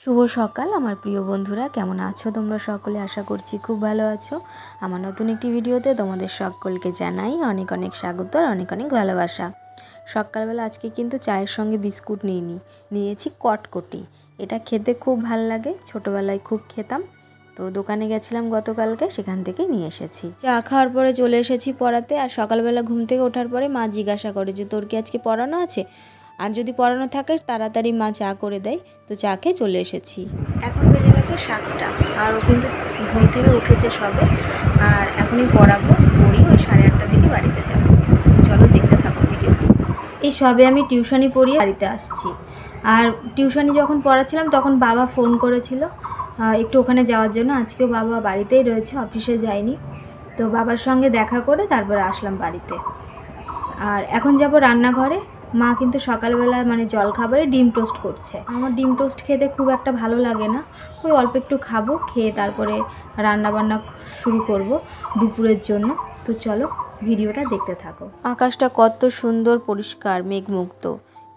শুভ সকাল আমার প্রিয় বন্ধুরা, কেমন আছো তোমরা সকলে? আশা করছি খুব ভালো আছো। আমার নতুন একটি ভিডিওতে তোমাদের সকলকে জানাই অনেক অনেক স্বাগত আর অনেক অনেক ভালোবাসা। সকালবেলা আজকে কিন্তু চায়ের সঙ্গে বিস্কুট নিয়েছি কটকটি। এটা খেতে খুব ভাল লাগে, ছোটোবেলায় খুব খেতাম। তো দোকানে গেছিলাম গতকালকে, সেখান থেকে নিয়ে এসেছি। চা খাওয়ার পরে চলে এসেছি পড়াতে। আর সকালবেলা ঘুম থেকে ওঠার পরে মা জিজ্ঞাসা করে যে তোর কি আজকে পড়ানো আছে, আর যদি পড়ানো থাকে তাড়াতাড়ি মা চা করে দেয়। তো চা খেয়ে চলে এসেছি। এখন বেজে গেছে 7টা, আর ও কিন্তু ঘুম থেকে উঠেছে সবে। আর এখনই পড়াবো, পড়ি ওই 8:30টার দিকে বাড়িতে যাবো। চলো দেখতে থাকো ভিডিও। এই সবে আমি টিউশনি পড়িয়ে বাড়িতে আসছি। আর টিউশনি যখন পড়াচ্ছিলাম তখন বাবা ফোন করেছিল একটু ওখানে যাওয়ার জন্য। আজকেও বাবা বাড়িতেই রয়েছে, অফিসে যায়নি। তো বাবার সঙ্গে দেখা করে তারপরে আসলাম বাড়িতে। আর এখন যাব রান্নাঘরে। মা কিন্তু সকালবেলা জলখাবারে ডিম টোস্ট করছে। আমার ডিম টোস্ট খেতে খুব একটা ভালো লাগে না, ওই অল্প একটু খাবো, খেয়ে তারপরে রান্নাবান্না শুরু করব দুপুরের জন্য। তো চলো ভিডিওটা দেখতে থাকো। আকাশটা কত সুন্দর পরিষ্কার, মেঘমুক্ত।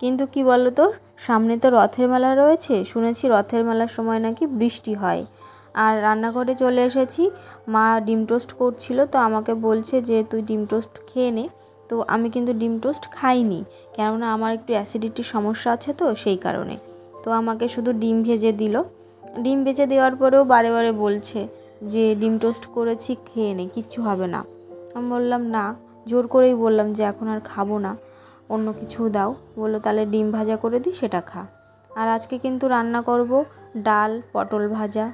কিন্তু কি বলো তো, সামনে তো রথের মেলা রয়েছে, শুনেছি রথের মেলার সময় নাকি বৃষ্টি হয়। আর রান্নাঘরে চলে এসেছি, মা ডিম টোস্ট করছিল, তো আমাকে বলছে যে তুই ডিম টোস্ট খেয়ে নে। তো আমি কিন্তু ডিম টোস্ট খাইনি, কেননা আমার একটু অ্যাসিডিটির সমস্যা আছে, তো সেই কারণে। তো আমাকে শুধু ডিম ভেজে দিল। ডিম ভেজে দেওয়ার পরেও বারে বারে বলছে যে ডিম টোস্ট করেছি, খেয়ে নে, কিচ্ছু হবে না। আমি বললাম না, জোর করেই বললাম যে এখন আর খাবো না, অন্য কিছু দাও। বললো তাহলে ডিম ভাজা করে দিই, সেটা খা। আর আজকে কিন্তু রান্না করব ডাল, পটল ভাজা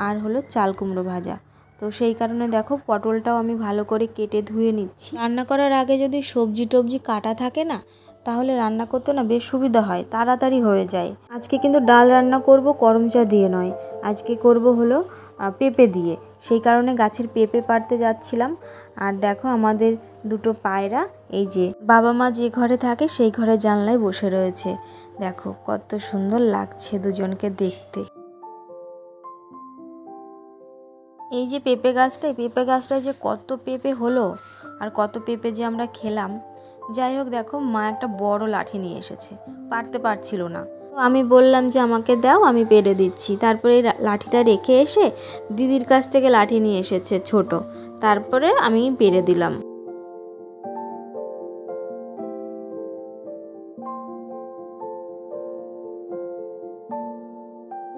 আর হলো চাল কুমড়ো ভাজা। তো সেই কারণে দেখো পটলটাও আমি ভালো করে কেটে ধুয়ে নিচ্ছি। রান্না করার আগে যদি সবজি টবজি কাটা থাকে না, তাহলে রান্না করতে না বেশ সুবিধা হয়, তাড়াতাড়ি হয়ে যায়। আজকে কিন্তু ডাল রান্না করব করমচা দিয়ে নয়, আজকে করব হলো পেঁপে দিয়ে। সেই কারণে গাছের পেঁপে পাড়তে যাচ্ছিলাম। আর দেখো আমাদের দুটো পায়রা, এই যে বাবা মা যে ঘরে থাকে সেই ঘরে জানলায় বসে রয়েছে। দেখো কত সুন্দর লাগছে দুজনকে দেখতে। এই যে পেঁপে গাছটায় যে কত পেঁপে হলো, আর কত পেঁপে যে আমরা খেলাম। যাই হোক, দেখো মা একটা বড় লাঠি নিয়ে এসেছে, পারতে পারছিল না। তো আমি বললাম যে আমাকে দাও, আমি পেরে দিচ্ছি। তারপরে লাঠিটা রেখে এসে দিদির কাছ থেকে লাঠি নিয়ে এসেছে ছোট, তারপরে আমি পেরে দিলাম।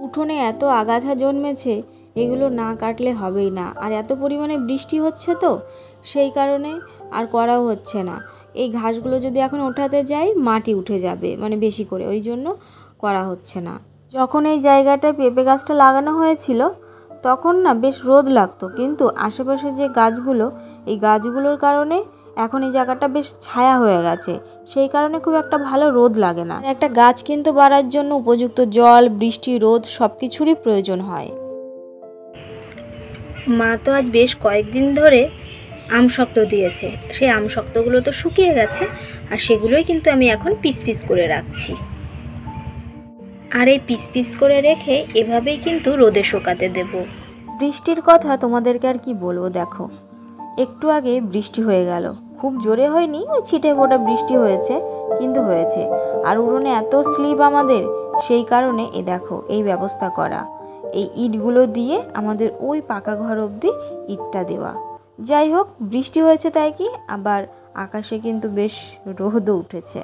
উঠোনে এত আগাছা জন্মেছে, এগুলো না কাটলে হবেই না। আর এত পরিমাণে বৃষ্টি হচ্ছে, তো সেই কারণে আর করাও হচ্ছে না। এই ঘাসগুলো যদি এখন ওঠাতে যাই, মাটি উঠে যাবে বেশি করে, ওই জন্য করা হচ্ছে না। যখন এই জায়গাটায় পেঁপে গাছটা লাগানো হয়েছিল, তখন না বেশ রোদ লাগতো, কিন্তু আশেপাশে যে গাছগুলো, এই গাছগুলোর কারণে এখন এই জায়গাটা বেশ ছায়া হয়ে গেছে। সেই কারণে খুব একটা ভালো রোদ লাগে না। একটা গাছ কিন্তু বাড়ার জন্য উপযুক্ত জল, বৃষ্টি, রোদ সব কিছুরই প্রয়োজন হয়। মা তো আজ বেশ কয়েকদিন ধরে আম শক্ত দিয়েছে, সেই আম শক্তগুলো তো শুকিয়ে গেছে, আর সেগুলোই কিন্তু আমি এখন পিস পিস করে রাখছি। আর এই পিস পিস করে রেখে এভাবেই কিন্তু রোদে শুকাতে দেব। বৃষ্টির কথা তোমাদেরকে আর কি বলবো, দেখো একটু আগে বৃষ্টি হয়ে গেল, খুব জোরে হয়নি, ওই ছিটে ফোঁটা বৃষ্টি হয়েছে, কিন্তু হয়েছে। আর উঠোনে এত স্লিপ আমাদের, সেই কারণে দেখো এই ব্যবস্থা করা, এই ইটগুলো দিয়ে আমাদের ওই পাকা ঘর অবধি ইটটা দেওয়া। যাই হোক, বৃষ্টি হয়েছে তাই কি, আবার আকাশে কিন্তু বেশ রোদও উঠেছে।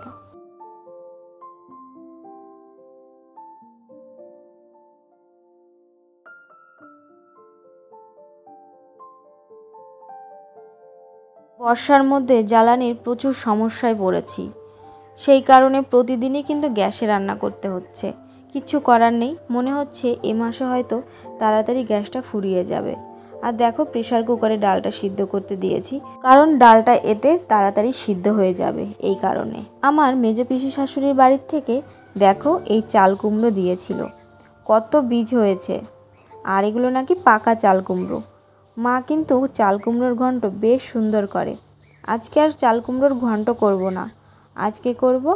বর্ষার মধ্যে জ্বালানির প্রচুর সমস্যায় পড়েছি, সেই কারণে প্রতিদিনই কিন্তু গ্যাসে রান্না করতে হচ্ছে। কিছু করার নেই, মনে হচ্ছে এ মাসে হয়তো তাড়াতাড়ি গ্যাসটা ফুরিয়ে যাবে। আর দেখো প্রেসার কুকারে ডালটা সিদ্ধ করতে দিয়েছি, কারণ ডালটা এতে তাড়াতাড়ি সিদ্ধ হয়ে যাবে। এই কারণে আমার মেজো পিসি শাশুড়ির বাড়ির থেকে দেখো এই চাল কুমড়ো দিয়েছিল, কত বীজ হয়েছে। আর এগুলো নাকি পাকা চাল কুমড়ো। মা কিন্তু চাল কুমড়োর ঘন্ট বেশ সুন্দর করে। আজকে আর চাল কুমড়োর ঘন্ট করব না, আজকে করব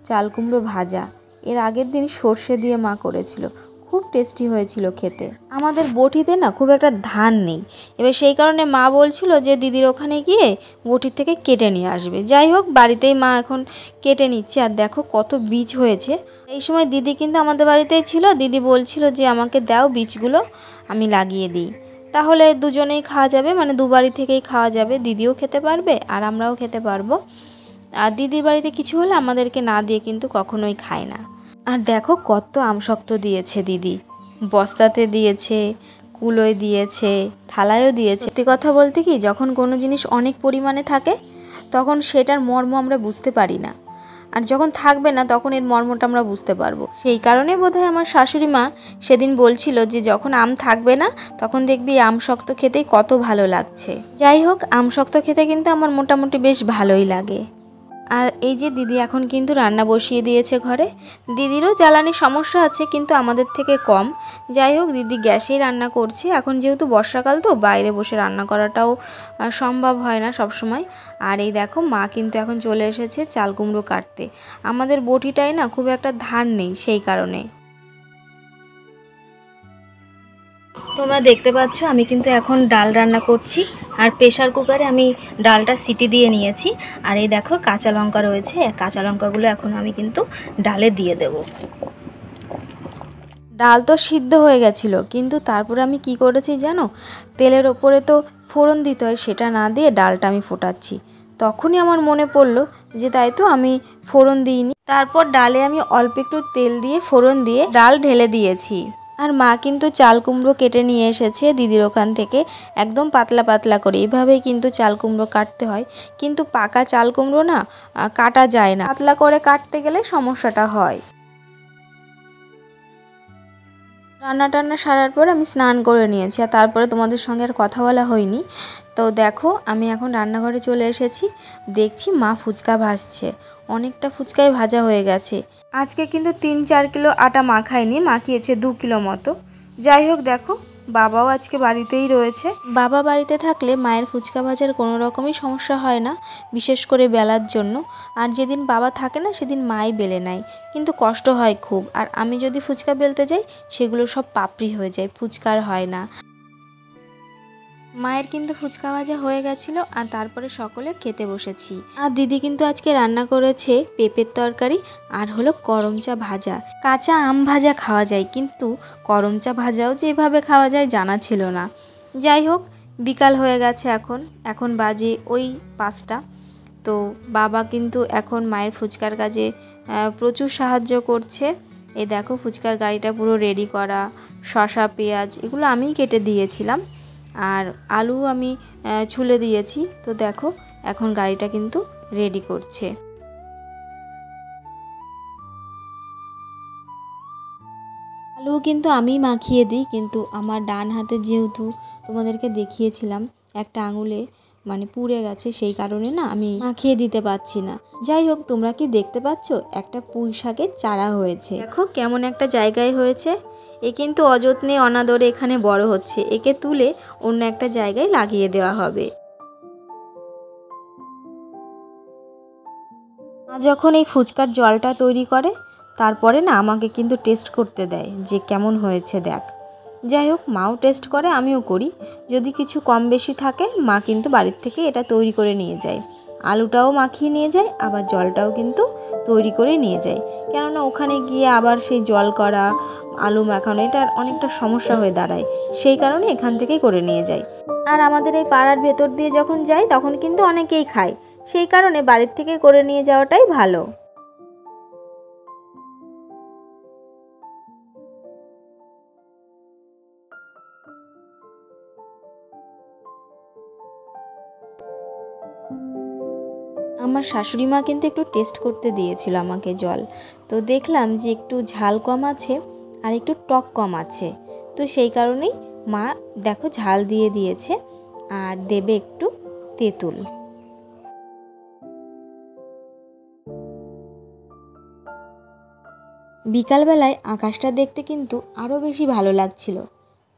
চাল কুমড়ো ভাজা। এর আগের দিন সর্ষে দিয়ে মা করেছিল, খুব টেস্টি হয়েছিল খেতে। আমাদের বটিতে না খুব একটা ধান নেই, এবার সেই কারণে মা বলছিল যে দিদির ওখানে গিয়ে বটির থেকে কেটে নিয়ে আসবে। যাই হোক, বাড়িতেই মা এখন কেটে নিচ্ছে। আর দেখো কত বীজ হয়েছে। এই সময় দিদি কিন্তু আমাদের বাড়িতেই ছিল। দিদি বলছিল যে আমাকে দাও বীজগুলো, আমি লাগিয়ে দিই, তাহলে দুজনেই খাওয়া যাবে, মানে দু বাড়ি থেকেই খাওয়া যাবে। দিদিও খেতে পারবে আর আমরাও খেতে পারবো। আর দিদির বাড়িতে কিছু হলে আমাদেরকে না দিয়ে কিন্তু কখনোই খায় না। আর দেখো কত আমশক্ত দিয়েছে দিদি, বস্তাতে দিয়েছে, কুলোয় দিয়েছে, থালায়ও দিয়েছে। সত্যি কথা বলতে কি, যখন কোনো জিনিস অনেক পরিমাণে থাকে তখন সেটার মর্ম আমরা বুঝতে পারি না, আর যখন থাকবে না তখন এর মর্মটা আমরা বুঝতে পারবো। সেই কারণে বোধহয় আমার শাশুড়ি মা সেদিন বলছিল যে যখন আম থাকবে না তখন দেখবি আম শক্ত খেতেই কত ভালো লাগছে। যাই হোক, আম শক্ত খেতে কিন্তু আমার মোটামুটি বেশ ভালোই লাগে। আর এই যে দিদি এখন কিন্তু রান্না বসিয়ে দিয়েছে ঘরে। দিদিরও জ্বালানির সমস্যা আছে, কিন্তু আমাদের থেকে কম। যাই হোক, দিদি গ্যাসেই রান্না করছে। এখন যেহেতু বর্ষাকাল, তো বাইরে বসে রান্না করাটাও সম্ভব হয় না সব সময়। আর এই দেখো, মা কিন্তু এখন চলে এসেছে চাল কুমড়ো কাটতে। আমাদের বটিটায় না খুব একটা ধান নেই, সেই কারণে। তোমরা দেখতে পাচ্ছ আমি কিন্তু এখন ডাল রান্না করছি, আর প্রেসার কুকারে আমি ডালটা সিটি দিয়ে নিয়েছি। আর এই দেখো কাঁচা লঙ্কা রয়েছে, কাঁচা লঙ্কাগুলো এখন আমি কিন্তু ডালে দিয়ে দেব। ডাল তো সিদ্ধ হয়ে গেছিলো, কিন্তু তারপরে আমি কি করেছি জানো, তেলের ওপরে তো ফোড়ন দিতে হয়, সেটা না দিয়ে ডালটা আমি ফোটাচ্ছি। তখনই আমার মনে পড়লো যে তাই তো আমি ফোড়ন দিইনি। তারপর ডালে আমি অল্প একটু তেল দিয়ে ফোড়ন দিয়ে ডাল ঢেলে দিয়েছি। আর মা কিন্তু চাল কুমড়ো কেটে নিয়ে এসেছে দিদির ওখান থেকে, একদম পাতলা পাতলা করে। এইভাবেই কিন্তু চাল কুমড়ো কাটতে হয়, কিন্তু পাকা চাল কুমড়ো না কাটা যায় না, পাতলা করে কাটতে গেলে সমস্যাটা হয়। রান্না টান্না সারার পর আমি স্নান করে নিয়েছি, আর তারপরে তোমাদের সঙ্গে আর কথা বলা হয়নি। তো দেখো আমি এখন রান্নাঘরে চলে এসেছি, দেখছি মা ফুচকা ভাজছে। অনেকটা ফুচকাই ভাজা হয়ে গেছে। আজকে কিন্তু 3-4 কিলো আটা মাখায়নি, মাখিয়েছে 2 কিলো মতো। যাই হোক, দেখো বাবাও আজকে বাড়িতেই রয়েছে। বাবা বাড়িতে থাকলে মায়ের ফুচকা ভাজার কোনো রকমই সমস্যা হয় না, বিশেষ করে বেলার জন্য। আর যেদিন বাবা থাকে না সেদিন মাই বেলে নেয়, কিন্তু কষ্ট হয় খুব। আর আমি যদি ফুচকা বেলতে যাই সেগুলো সব পাপড়ি হয়ে যায়, ফুচকার হয় না। মায়ের কিন্তু ফুচকা ভাজা হয়ে গেছিলো, আর তারপরে সকলে খেতে বসেছি। আর দিদি কিন্তু আজকে রান্না করেছে পেঁপের তরকারি, আর হলো করমচা ভাজা। কাঁচা আম ভাজা খাওয়া যায়, কিন্তু করমচা ভাজাও যে এভাবে খাওয়া যায় জানা ছিল না। যাই হোক, বিকাল হয়ে গেছে, এখন বাজে ওই 5টা। তো বাবা কিন্তু এখন মায়ের ফুচকার কাজে প্রচুর সাহায্য করছে। এই দেখো ফুচকার গাড়িটা পুরো রেডি করা, শসা পেঁয়াজ এগুলো আমিই কেটে দিয়েছিলাম, আর আলু আমি ছুলে দিয়েছি। তো দেখো এখন গাড়িটা কিন্তু রেডি করছে। আলু কিন্তু আমি মাখিয়ে দিই, কিন্তু আমার ডান হাতে যেহেতু তোমাদেরকে দেখিয়েছিলাম একটা আঙুলে মানে পুড়ে গেছে, সেই কারণে না আমি মাখিয়ে দিতে পারছি না। যাই হোক, তোমরা কি দেখতে পাচ্ছ একটা পুঁই শাকের চারা হয়েছে, দেখো কেমন একটা জায়গায় হয়েছে। এ কিন্তু অযত্নে অনাদরে এখানে বড় হচ্ছে, একে তুলে অন্য একটা জায়গায় লাগিয়ে দেওয়া হবে। মা যখন এই ফুচকার জলটা তৈরি করে তারপরে না আমাকে কিন্তু টেস্ট করতে দেয় যে কেমন হয়েছে দেখ। যাই হোক, মাও টেস্ট করে, আমিও করি। যদি কিছু কম বেশি থাকে মা কিন্তু বাড়ির থেকে এটা তৈরি করে নিয়ে যায়। আলুটাও মাখিয়ে নিয়ে যায়, আবার জলটাও কিন্তু তৈরি করে নিয়ে যায়। কেননা ওখানে গিয়ে আবার সেই জল করা, আলু মাখানো, এটা অনেকটা সমস্যা হয়ে দাঁড়ায়, সেই কারণে এখান থেকেই করে নিয়ে যায়। আর আমাদের এই পাড়ার ভেতর দিয়ে যখন যাই তখন কিন্তু অনেকেই খায়, সেই কারণে বাড়ির থেকে করে নিয়ে যাওয়াটাই ভালো। আমার শাশুড়ি মা কিন্তু একটু টেস্ট করতে দিয়েছিল আমাকে জল, তো দেখলাম যে একটু ঝাল কম আছে আর একটু টক কম আছে। তো সেই কারণেই মা দেখো ঝাল দিয়ে দিয়েছে, আর দেবে একটু তেঁতুল। বিকালবেলায় আকাশটা দেখতে কিন্তু আরও বেশি ভালো লাগছিল।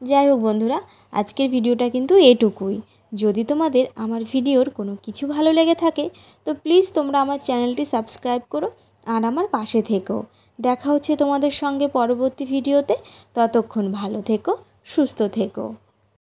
যাই হোক বন্ধুরা, আজকের ভিডিওটা কিন্তু এটুকুই। যদি তোমাদের আমার ভিডিওর কোনো কিছু ভালো লেগে থাকে তো প্লিজ তোমরা আমার চ্যানেলটি সাবস্ক্রাইব করো আর আমার পাশে থেকো। দেখা হচ্ছে তোমাদের সঙ্গে পরবর্তী ভিডিওতে। ততক্ষণ ভালো থেকো, সুস্থ থেকো।